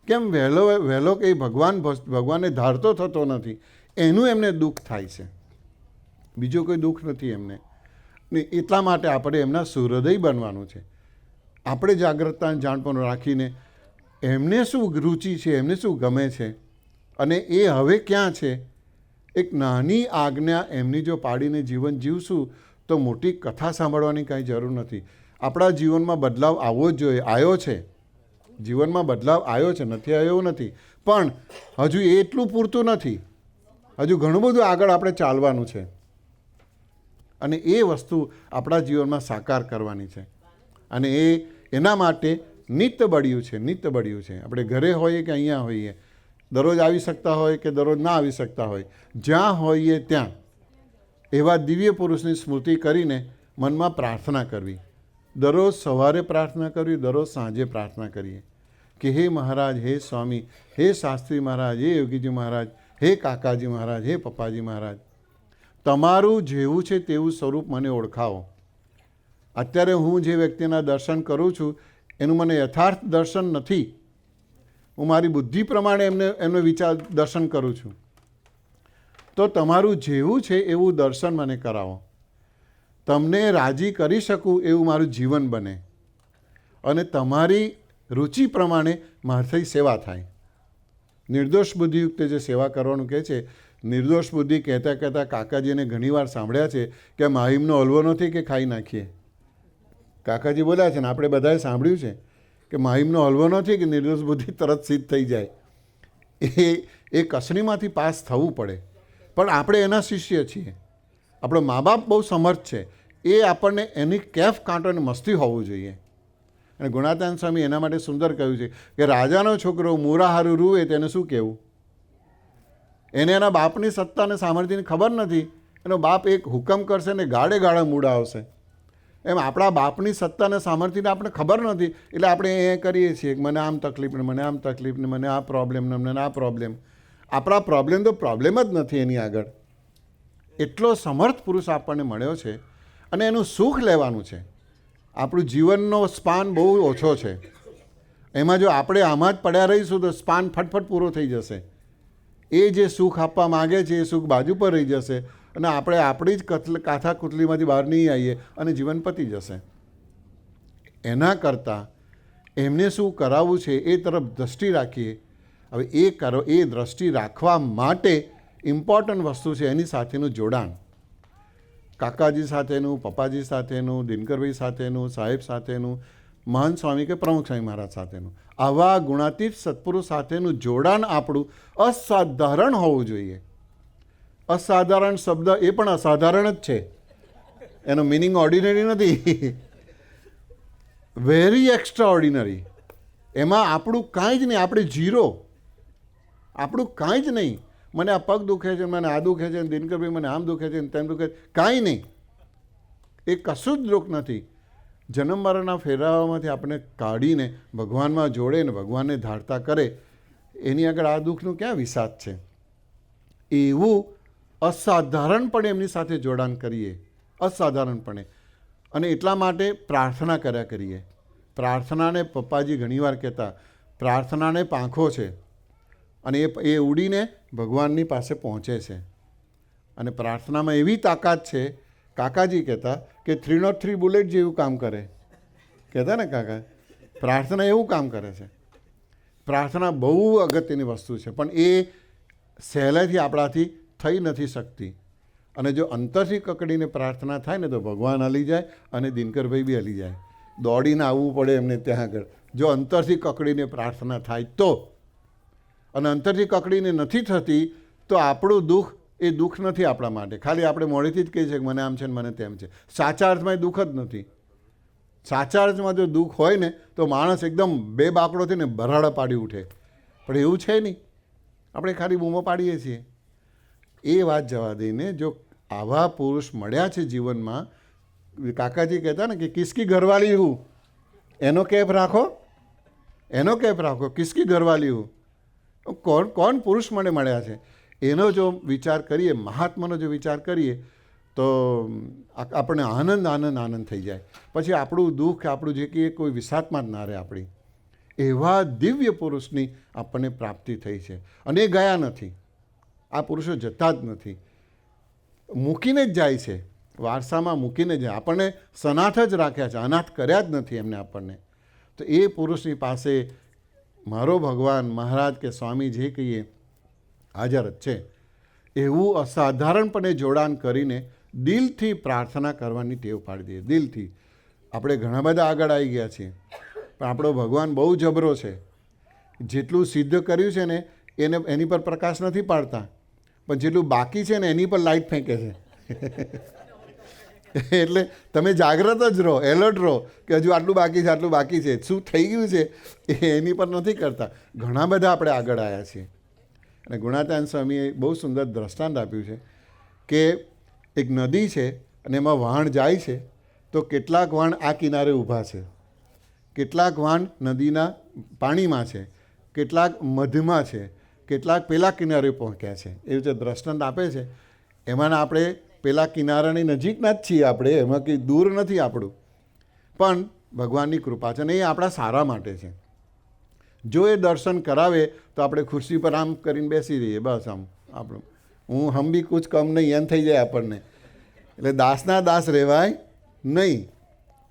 કેમ વહેલો કંઈ ભગવાનને ધારતો થતો નથી? એનું એમને દુઃખ થાય છે. બીજું કોઈ દુઃખ નથી એમને. ને એટલા માટે આપણે એમના સૂર્યોદય બનવાનું છે. આપણે જાગ્રતતા જાણપણ રાખીને એમને શું રુચિ છે, એમને શું ગમે છે અને એ હવે ક્યાં છે, એક નાની આજ્ઞા એમની જો પાડીને જીવન જીવશું તો મોટી કથા સાંભળવાની કાંઈ જરૂર નથી. આપણા જીવનમાં બદલાવ આવવો જ જોઈએ. આવ્યો છે, જીવનમાં બદલાવ આવ્યો છે, નથી આવ્યો નથી. પણ હજુ એટલું પૂરતું નથી. હજુ ઘણું બધું આગળ આપણે ચાલવાનું છે અને એ વસ્તુ આપણા જીવનમાં સાકાર કરવાની છે. અને એના માટે નિત્ય બળ્યું છે. આપણે ઘરે હોઈએ કે અહીંયા હોઈએ, દરરોજ આવી શકતા હોય કે દરરોજ ના આવી શકતા હોય, જ્યાં હોઈએ ત્યાં એવા દિવ્ય પુરુષની સ્મૃતિ કરીને મનમાં પ્રાર્થના કરવી. દરરોજ સવારે પ્રાર્થના કરવી, દરરોજ સાંજે પ્રાર્થના કરીએ કે હે મહારાજ, હે સ્વામી, હે શાસ્ત્રી મહારાજ, હે યોગીજી મહારાજ, હે કાકાજી મહારાજ, હે પપ્પાજી મહારાજ, તમારું જેવું છે તેવું સ્વરૂપ મને ઓળખાવો. અત્યારે હું જે વ્યક્તિના દર્શન કરું છું એનું મને યથાર્થ દર્શન નથી. હું મારી બુદ્ધિ પ્રમાણે એમનો વિચાર દર્શન કરું છું. તો તમારું જેવું છે એવું દર્શન મને કરાવો. તમને રાજી કરી શકું એવું મારું જીવન બને અને તમારી રુચિ પ્રમાણે મારી સેવા થાય. નિર્દોષ બુદ્ધિયુક્ત જે સેવા કરવાનું કહે છે, નિર્દોષ બુદ્ધિ કહેતા કાકાજીને ઘણીવાર સાંભળ્યા છે કે માહીમનો હલવો નથી કે ખાઈ નાખીએ. કાકાજી બોલ્યા છે ને આપણે બધાએ સાંભળ્યું છે કે માહીમનો હલવો નથી કે નિર્દોષ બુદ્ધિ તરત સિદ્ધ થઈ જાય. એ કસણીમાંથી પાસ થવું પડે. પણ આપણે એના શિષ્ય છીએ. આપણો મા બાપ બહુ સમર્થ છે. એ આપણને એની કેફ કાંટોને મસ્તી હોવું જોઈએ. અને ગુણાતીતાનંદ સ્વામી એના માટે સુંદર કહ્યું છે કે રાજાનો છોકરો મૂરા હારું રૂવે તેને શું કહેવું? એને એના બાપની સત્તા અને સામર્થ્યની ખબર નથી. એનો બાપ એક હુકમ કરશે ને ગાળે ગાળે મૂડા આવશે. એમ આપણા બાપની સત્તા અને સામર્થ્યને આપણે ખબર નથી એટલે આપણે એ કરીએ છીએ કે મને આમ તકલીફ ને મને આમ તકલીફ ને મને આ પ્રોબ્લેમ ને મને આ પ્રોબ્લેમ. આપણા પ્રોબ્લેમ તો પ્રોબ્લેમ જ નથી એની આગળ. એટલો સમર્થ પુરુષ આપણને મળ્યો છે અને એનું સુખ લેવાનું છે. આપણું જીવનનો સ્પાન બહુ ઓછો છે. એમાં જો આપણે આમાં જ પડ્યા રહીશું તો સ્પાન ફટફટ પૂરો થઈ જશે. એ જે સુખ આપવા માગે છે એ સુખ બાજુ પર રહી જશે અને આપણે આપણી જ કાથા કુટલીમાંથી બહાર નહીં આવીએ અને જીવન પતી જશે. એના કરતાં એમને શું કરાવવું છે એ તરફ દ્રષ્ટિ રાખીએ. હવે એ દ્રષ્ટિ રાખવા માટે ઇમ્પોર્ટન્ટ વસ્તુ છે એની સાથેનું જોડાણ. કાકાજી સાથેનું, પપ્પાજી સાથેનું, દિનકરભાઈ સાથેનું, સાહેબ સાથેનું, મહંત સ્વામી કે પ્રમુખ સ્વામી મહારાજ સાથેનું, આવા ગુણાતીત સત્પુરુષ સાથેનું જોડાણ આપણું અસાધારણ હોવું જોઈએ. અસાધારણ શબ્દ એ પણ અસાધારણ જ છે, એનો મિનિંગ ઓર્ડિનરી નથી, વેરી એક્સ્ટ્રા ઓર્ડિનરી. એમાં આપણું કાંઈ જ નહીં, આપણે ઝીરો, આપણું કાંઈ જ નહીં. મને આ પગ દુખે છે, મને આ દુખે છે, દિનકરભાઈ મને આમ દુખે છે, તેમ દુખે છે, કાંઈ નહીં. એ કશું જ દુઃખ નથી. જન્મ મરણના ફેરાવામાંથી આપણે કાઢીને ભગવાનમાં જોડે ને ભગવાનને ધારતા કરે, એની આગળ આ દુઃખનું ક્યાં વિષાદ છે. એવું અસાધારણપણે એમની સાથે જોડાણ કરીએ, અસાધારણપણે. અને એટલા માટે પ્રાર્થના કર્યા કરીએ. પ્રાર્થનાને પપ્પાજી ઘણીવાર કહેતા, પ્રાર્થનાને પાંખો છે અને એ ઉડીને ભગવાનની પાસે પહોંચે છે. અને પ્રાર્થનામાં એવી તાકાત છે, કાકાજી કહેતા કે 303 બુલેટ જેવું કામ કરે. કહેતા ને કાકા, પ્રાર્થના એવું કામ કરે છે. પ્રાર્થના બહુ અગત્યની વસ્તુ છે, પણ એ સહેલાઈથી આપણાથી થઈ નથી શકતી. અને જો અંતરથી કકડીને પ્રાર્થના થાય ને તો ભગવાન હલી જાય અને દિનકરભાઈ બી હલી જાય. દોડીને આવવું પડે એમને ત્યાં આગળ જો અંતરથી કકડીને પ્રાર્થના થાય તો. અને અંતરથી કકડીને નથી થતી તો આપણું દુઃખ એ દુઃખ નથી આપણા માટે. ખાલી આપણે મોડેથી જ કહીએ છીએ કે મને આમ છે ને મને તેમ છે. સાચા અર્થમાં એ દુઃખ જ નથી. સાચા અર્થમાં જો દુઃખ હોય ને તો માણસ એકદમ બે બાકડો થઈને ભરાડા પાડી ઉઠે, પણ એવું છે નહીં. આપણે ખાલી બૂમો પાડીએ છીએ. એ વાત જવા દઈને જો આવા પુરુષ મળ્યા છે જીવનમાં, કાકાજી કહેતા ને કે કિસકી ઘરવાલી હું, એનો કેફ રાખો, એનો કેફ રાખો, કિસકી ઘરવાલી હું. કોણ પુરુષ મને મળ્યા છે એનો જો વિચાર કરીએ, મહાત્માનો જો વિચાર કરીએ તો આપણને આનંદ થઈ જાય. પછી આપણું દુઃખ, આપણું જે કે કોઈ વિષાદમાં જ ના રહે આપણી. એવા દિવ્ય પુરુષની આપણને પ્રાપ્તિ થઈ છે અને એ ગયા નથી. આ પુરુષો જતા જ નથી, મૂકીને જ જાય છે, વારસામાં મૂકીને જાય. આપણને સનાથ જ રાખ્યા છે, અનાથ કર્યા જ નથી એમને આપણને. તો એ પુરુષની પાસે મારો ભગવાન, મહારાજ કે સ્વામી જે કહીએ હાજર જ છે. એવું અસાધારણપણે જોડાણ કરીને દિલથી પ્રાર્થના કરવાની ટેવ પાડી દઈએ. દિલથી. આપણે ઘણા બધા આગળ આવી ગયા છીએ, પણ આપણો ભગવાન બહુ જબરો છે. જેટલું સિદ્ધ કર્યું છે ને એની પર પ્રકાશ નથી પાડતા, પણ જેટલું બાકી છે ને એની પર લાઇટ ફેંકે છે. એટલે તમે જાગ્રત જ રહો, એલર્ટ રહો કે હજુ આટલું બાકી છે, આટલું બાકી છે, શું થઈ ગયું છે એની પર નથી કરતા. ઘણા બધા આપણે આગળ આવ્યા છીએ. અને ગુણાતાન સ્વામીએ બહુ સુંદર દ્રષ્ટાંત આપ્યું છે કે એક નદી છે અને એમાં વહાણ જાય છે, તો કેટલાક વહાણ આ કિનારે ઊભા છે, કેટલાક વહાણ નદીના પાણીમાં છે, કેટલાક મધમાં છે, કેટલાક પેલા કિનારે પહોંચ્યા છે. એ રીતે દ્રષ્ટાંત આપે છે. એમાં આપણે પેલા કિનારાની નજીકના જ છીએ, આપણે એમાં કંઈ દૂર નથી આપણું, પણ ભગવાનની કૃપા છે અને એ આપણા સારા માટે છે. જો એ દર્શન કરાવે તો આપણે ખુરશી પર આમ કરીને બેસી રહીએ, બસ આમ આપણું હમ બી કુછ કમ નહીં એમ થઈ જાય આપણને. એટલે દાસના દાસ રહેવાય નહીં.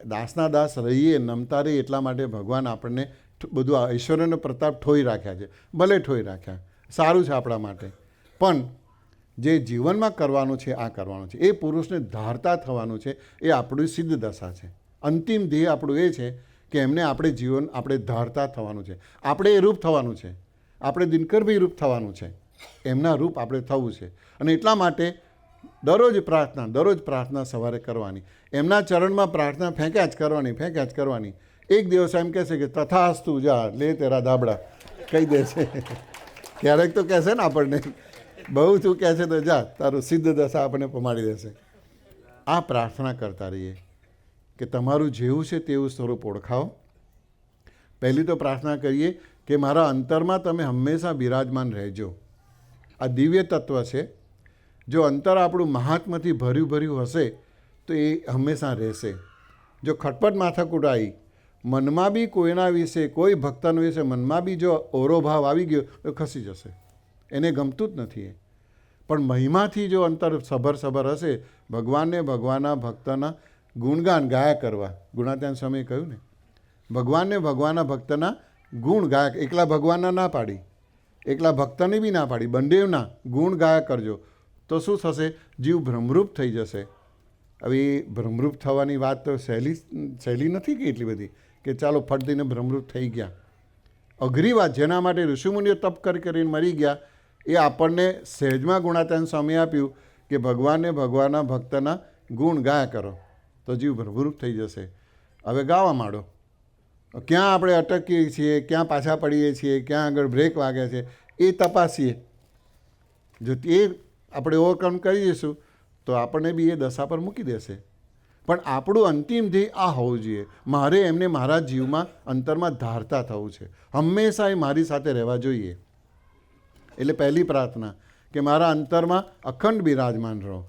દાસના દાસ રહીએ, નમતા રહીએ. એટલા માટે ભગવાન આપણને બધું ઐશ્વર્યનો પ્રતાપ ઠોઈ રાખ્યા છે. ભલે ઠોઈ રાખ્યા, સારું છે આપણા માટે, પણ જે જીવનમાં કરવાનું છે આ કરવાનું છે. એ પુરુષને ધારતા થવાનું છે. એ આપણી સિદ્ધ દશા છે. અંતિમ ધ્યેય આપણું એ છે કે એમને આપણે જીવન આપણે ધારતા થવાનું છે. આપણે એ રૂપ થવાનું છે. આપણે દિનકરભાઈ રૂપ થવાનું છે. એમના રૂપ આપણે થવું છે. અને એટલા માટે દરરોજ પ્રાર્થના સવારે કરવાની. એમના ચરણમાં પ્રાર્થના ફેંક્યા જ કરવાની. એક દિવસ એમ કહેશે કે તથાસ્તુ, જા લે તેરા ધાબળા કહી દે છે. ક્યારેક તો કહેશે ને આપણને, બહુ તું કહે છે તો જા, તારું સિદ્ધ દશા આપણને પમાડી દેશે. આ પ્રાર્થના કરતા રહીએ કે તમારું જેવું છે તેવું સ્વરૂપ ઓળખાવો. પહેલી તો પ્રાર્થના કરીએ કે મારા અંતરમાં તમે હંમેશા બિરાજમાન રહેજો. આ દિવ્ય તત્વ છે. જો અંતર આપણું મહાત્માથી ભર્યું હશે તો એ હંમેશા રહેશે. જો ખટપટ માથાકૂટ આવી, મનમાં બી કોઈના વિશે, કોઈ ભક્તના વિશે મનમાં બી જો ઓરો ભાવ આવી ગયો તો ખસી જશે, એને ગમતું જ નથી એ. પણ મહિમાથી જો અંતર સભર હશે, ભગવાનને ભગવાનના ભક્તના ગુણગાન ગાયા કરવા. ગુણાત્યાન સ્વામીએ કહ્યું ને, ભગવાનને ભગવાનના ભક્તના ગુણ ગાયા, એકલા ભગવાનના ના પાડી, એકલા ભક્તની બી ના પાડી, બંનેના ગુણ ગાયા કરજો. તો શું થશે? જીવ ભ્રમરૂપ થઈ જશે. હવે એ ભ્રમરૂપ થવાની વાત તો સહેલી નથી કે એટલી બધી કે ચાલો ફટ દઈને ભ્રમરૂપ થઈ ગયા. અઘરી વાત, જેના માટે ઋષિમુનિઓ તપ કરીને મરી ગયા, એ આપણને સહેજમાં ગુણાત્યાન સ્વામી આપ્યું કે ભગવાનને ભગવાનના ભક્તના ગુણ ગાયા કરો તો જીવ ભ્રમરૂપ થઈ જશે. હવે ગાવા માંડો. ક્યાં આપણે અટકીએ છીએ, ક્યાં પાછા પડીએ છીએ, ક્યાં આગળ બ્રેક વાગે છે, એ તપાસીએ. જો એ આપણે ઓવરકમ કરી દઈશું તો આપણને બી એ દશા પર મૂકી દેશે. પણ આપણું અંતિમ ધ્યેય આ હોવું જોઈએ, મારે એમને મારા જીવમાં અંતરમાં ધારતા થવું છે, હંમેશા એ મારી સાથે રહેવા જોઈએ. એટલે પહેલી પ્રાર્થના કે મારા અંતરમાં અખંડ બિરાજમાન રહો.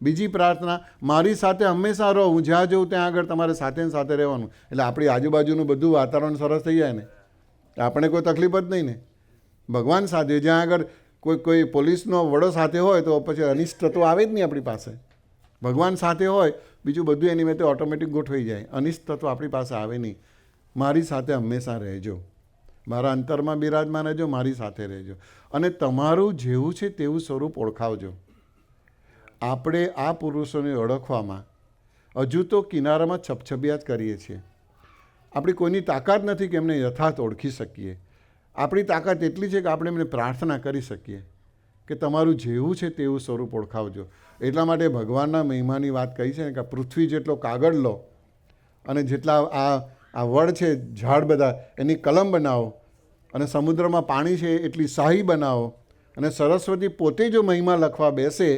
બીજી પ્રાર્થના, મારી સાથે હંમેશા રહો, હું જ્યાં જઉં ત્યાં આગળ તમારે સાથે સાથે રહેવાનું. એટલે આપણી આજુબાજુનું બધું વાતાવરણ સરસ થઈ જાય ને, આપણે કોઈ તકલીફ જ નહીં ને. ભગવાન સાથે જ્યાં આગળ કોઈ પોલીસનો વડો સાથે હોય તો પછી અનિષ્ટ તો આવે જ નહીં આપણી પાસે. ભગવાન સાથે હોય બીજું બધું એની મેં ઓટોમેટિક ગોઠવાઈ જાય. અનિષ્ટ તો આપણી પાસે આવે નહીં. મારી સાથે હંમેશા રહેજો, મારા અંતરમાં બિરાજમાન રહેજો, મારી સાથે રહેજો, અને તમારું જેવું છે તેવું સ્વરૂપ ઓળખાવજો. આપણે આ પુરુષોને ઓળખવામાં હજુ તો કિનારામાં છપછબિયાત કરીએ છીએ. આપણી કોઈની તાકાત નથી કે એમને યથાર્થ ઓળખી શકીએ. આપણી તાકાત એટલી છે કે આપણે એમને પ્રાર્થના કરી શકીએ કે તમારું જેવું છે તેવું સ્વરૂપ ઓળખાવજો. એટલા માટે ભગવાનના મહિમાની વાત કહી છે ને કે પૃથ્વી જેટલો કાગળ લો અને જેટલા આ વડ છે, ઝાડ બધા, એની કલમ બનાવો, અને સમુદ્રમાં પાણી છે એટલી શાહી બનાવો, અને સરસ્વતી પોતે જો મહિમા લખવા બેસે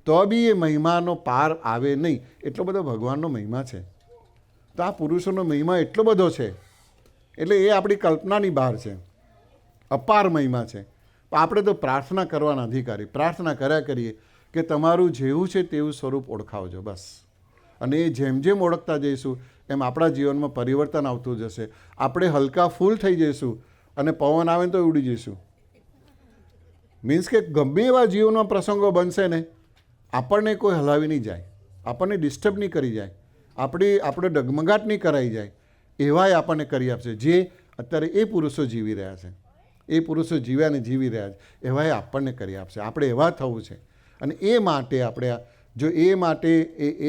તો બી એ મહિમાનો પાર આવે નહીં. એટલો બધો ભગવાનનો મહિમા છે. તો આ પુરુષોનો મહિમા એટલો બધો છે એટલે એ આપણી કલ્પનાની બહાર છે, અપાર મહિમા છે. આપણે તો પ્રાર્થના કરવાના અધિકારી, પ્રાર્થના કર્યા કરીએ કે તમારું જેવું છે તેવું સ્વરૂપ ઓળખાવજો, બસ. અને એ જેમ જેમ ઓળખતા જઈશું એમ આપણા જીવનમાં પરિવર્તન આવતું જશે. આપણે હલકા ફૂલ થઈ જઈશું અને પવન આવે તો ઉડી જઈશું. મીન્સ કે ગમે એવા જીવનમાં પ્રસંગો બનશે ને, આપણને કોઈ હલાવી નહીં જાય, આપણને ડિસ્ટર્બ નહીં કરી જાય, આપણે ડગમગાટ નહીં કરાઈ જાય, એવાય આપણને કરી આપશે. જે અત્યારે એ પુરુષો જીવી રહ્યા છે, એ પુરુષો જીવ્યા ને જીવી રહ્યા છે, એવાય આપણને કરી આપશે. આપણે એવા થવું છે. અને એ માટે આપણે જો એ માટે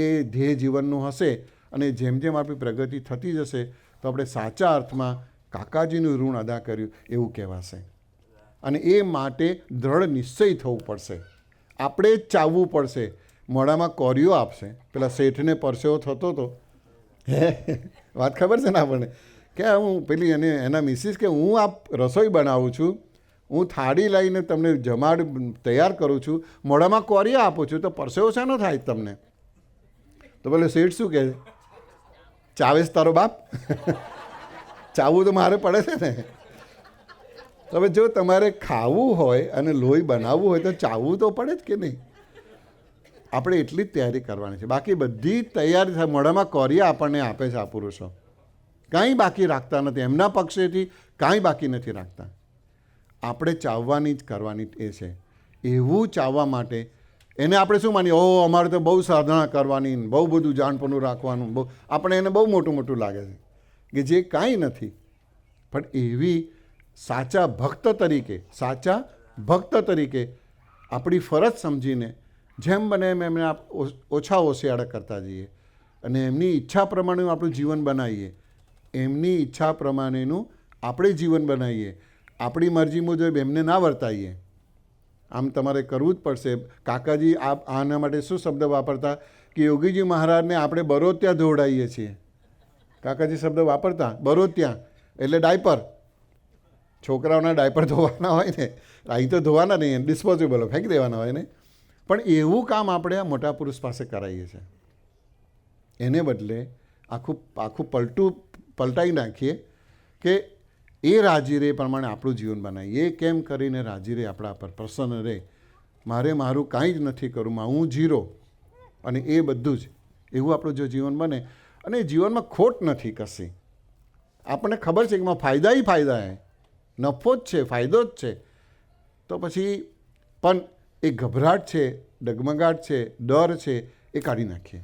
એ ધ્યેય જીવનનું હશે અને જેમ જેમ આપણી પ્રગતિ થતી જશે તો આપણે સાચા અર્થમાં કાકાજીનું ઋણ અદા કર્યું એવું કહેવાશે. અને એ માટે દ્રઢ નિશ્ચય થવું પડશે. આપણે જ ચાવવું પડશે. મોઢામાં કોરિયો આપશે. પેલા શેઠને પરસેવો થતો હતો, વાત ખબર છે ને આપણને, કે હું પેલી એના મિસિસ કે હું આ રસોઈ બનાવું છું, હું થાળી લઈને તમને જમાડ તૈયાર કરું છું, મોઢામાં કોરિયા આપું છું, તો પરસેવો શાનો થાય તમને? તો પેલો શેઠ શું કહે? ચાવેસ તારો બાપ. ચાવવું તો મારે પડે છે ને. હવે જો તમારે ખાવું હોય અને લોહી બનાવવું હોય તો ચાવવું તો પડે જ કે નહીં? આપણે એટલી જ તૈયારી કરવાની છે. બાકી બધી તૈયારી થાય. મોઢામાં કોરિયા આપણને આપે છે આ પુરુષો, કાંઈ બાકી રાખતા નથી. એમના પક્ષેથી કાંઈ બાકી નથી રાખતા. આપણે ચાવવાની જ કરવાની એ છે. એવું ચાવવા માટે એને આપણે શું માનીએ, ઓહો અમારે તો બહુ સાધના કરવાની, બહુ બધું જાણપણું રાખવાનું, બહુ આપણે એને બહુ મોટું મોટું લાગે છે, કે જે કાંઈ નથી. પણ એવી સાચા ભક્ત તરીકે આપણી ફરજ સમજીને જેમ બને એમ એમને ઓછા ઓશિયાળા કરતા જઈએ અને એમની ઈચ્છા પ્રમાણેનું આપણું જીવન બનાવીએ. એમની ઈચ્છા પ્રમાણેનું આપણે જીવન બનાવીએ. આપણી મરજી મુજબ એમને ના વર્તાઈએ. આમ તમારે કરવું જ પડશે. કાકાજી આના માટે શું શબ્દ વાપરતા કે યોગીજી મહારાજને આપણે બરોત્યા ધોવડાવીએ છીએ. કાકાજી શબ્દ વાપરતા બરોત્યા એટલે ડાયપર. છોકરાઓના ડાયપર ધોવાના હોય ને, અહીં તો ધોવાના નહીં, ડિસ્પોઝેબલ ફેંકી દેવાના હોય ને. પણ એવું કામ આપણે આ મોટા પુરુષ પાસે કરાવીએ છીએ. એને બદલે આખું પલટાઈ નાખીએ કે એ રાજી રહે પ્રમાણે આપણું જીવન બનાવીએ. એ કેમ કરીને રાજી રહે, આપણા પર પ્રસન્ન રહે. મારે મારું કાંઈ જ નથી કરવું, હું ઝીરો, અને એ બધું જ એવું આપણું જો જીવન બને, અને જીવનમાં ખોટ નથી કશી, આપણને ખબર છે કે એમાં ફાયદા ફાયદા હે, નફો જ છે, ફાયદો જ છે, તો પછી પણ એ ગભરાટ છે, ડગમગાટ છે, ડર છે, એ કાઢી નાખીએ.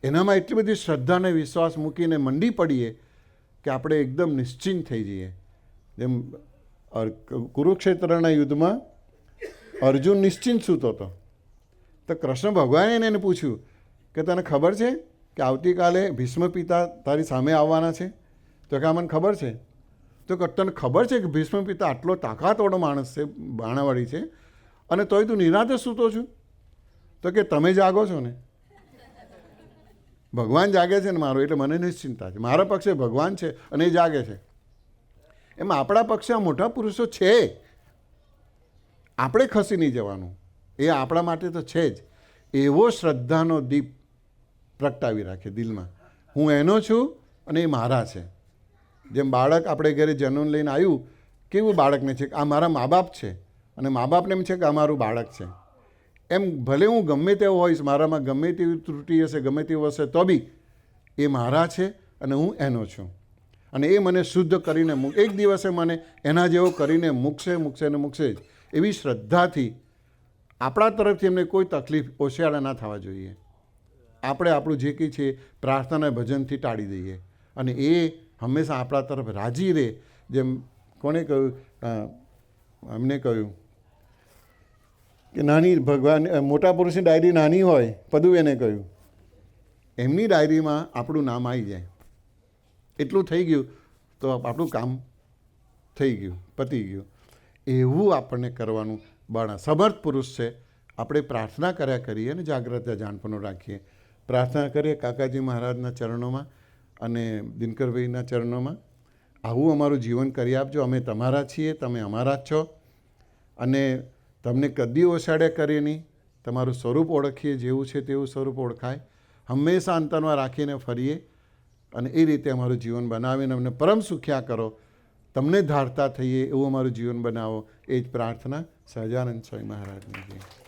એનામાં એટલી બધી શ્રદ્ધા અને વિશ્વાસ મૂકીને મંડી પડીએ કે આપણે એકદમ નિશ્ચિંત થઈ જઈએ. જેમ કુરુક્ષેત્રના યુદ્ધમાં અર્જુન નિશ્ચિંત સૂતો હતો, તો કૃષ્ણ ભગવાને એને પૂછ્યું કે તને ખબર છે કે આવતીકાલે ભીષ્મ પિતા તારી સામે આવવાના છે? તો કે મને ખબર છે. તો કે તને ખબર છે કે ભીષ્મ પિતા આટલો તાકાતવાળો માણસ છે, બાણાવાળી છે, અને તોય તું નિરાતે સૂતો છું? તો કે તમે જાગો છો ને, ભગવાન જાગે છે ને મારો, એટલે મને નિશ્ચિંતા છે. મારા પક્ષે ભગવાન છે અને એ જાગે છે. એમ આપણા પક્ષે આ મોટા પુરુષો છે, આપણે ખસી નહીં જવાનું, એ આપણા માટે તો છે જ. એવો શ્રદ્ધાનો દીપ પ્રગટાવી રાખે દિલમાં, હું એનો છું અને એ મારા છે. જેમ બાળક આપણે ઘરે જન્મ લઈને આવ્યું, કેવું બાળકને છે કે આ મારા મા બાપ છે, અને મા બાપને એમ છે કે આ મારું બાળક છે. એમ ભલે હું ગમે તેવો હોઈશ, મારામાં ગમે તેવી ત્રુટિ હશે, ગમે તેવું હશે, તો બી એ મારા છે અને હું એનો છું. અને એ મને શુદ્ધ કરીને એક દિવસે મને એના જેવો કરીને મૂકશે ને મૂકશે જ. એવી શ્રદ્ધાથી આપણા તરફથી એમને કોઈ તકલીફ ઓશિયાળા ના થવા જોઈએ. આપણે આપણું જે કંઈ છે પ્રાર્થના ભજનથી ટાળી દઈએ, અને એ હંમેશા આપણા તરફ રાજી રહે. જેમ કોણે કહ્યું, અમને કહ્યું કે નાની ભગવાન મોટા પુરુષની ડાયરી નાની હોય, પદુએ કહ્યું, એમની ડાયરીમાં આપણું નામ આવી જાય, એટલું થઈ ગયું તો આપણું કામ થઈ ગયું, પતી ગયું. એવું આપણને કરવાનું. સમર્થ પુરુષ છે, આપણે પ્રાર્થના કર્યા કરીએ અને જાગ્રત જાણપણું રાખીએ. પ્રાર્થના કરીએ કાકાજી મહારાજના ચરણોમાં અને દિનકરભાઈના ચરણોમાં, આવું અમારું જીવન કરી આપજો, અમે તમારા છીએ, તમે અમારા જ છો, અને તમને કદી ઓછાડ્યા કરીએ નહીં. તમારું સ્વરૂપ ઓળખીએ, જેવું છે તેવું સ્વરૂપ ઓળખાય, હંમેશા અંતરમાં રાખીને ફરીએ, અને એ રીતે અમારું જીવન બનાવીને અમને પરમ સુખ્યા કરો, તમને ધારતા થઈએ એવું અમારું જીવન બનાવો. એ જ પ્રાર્થના સહજાનંદ સ્વામી મહારાજની.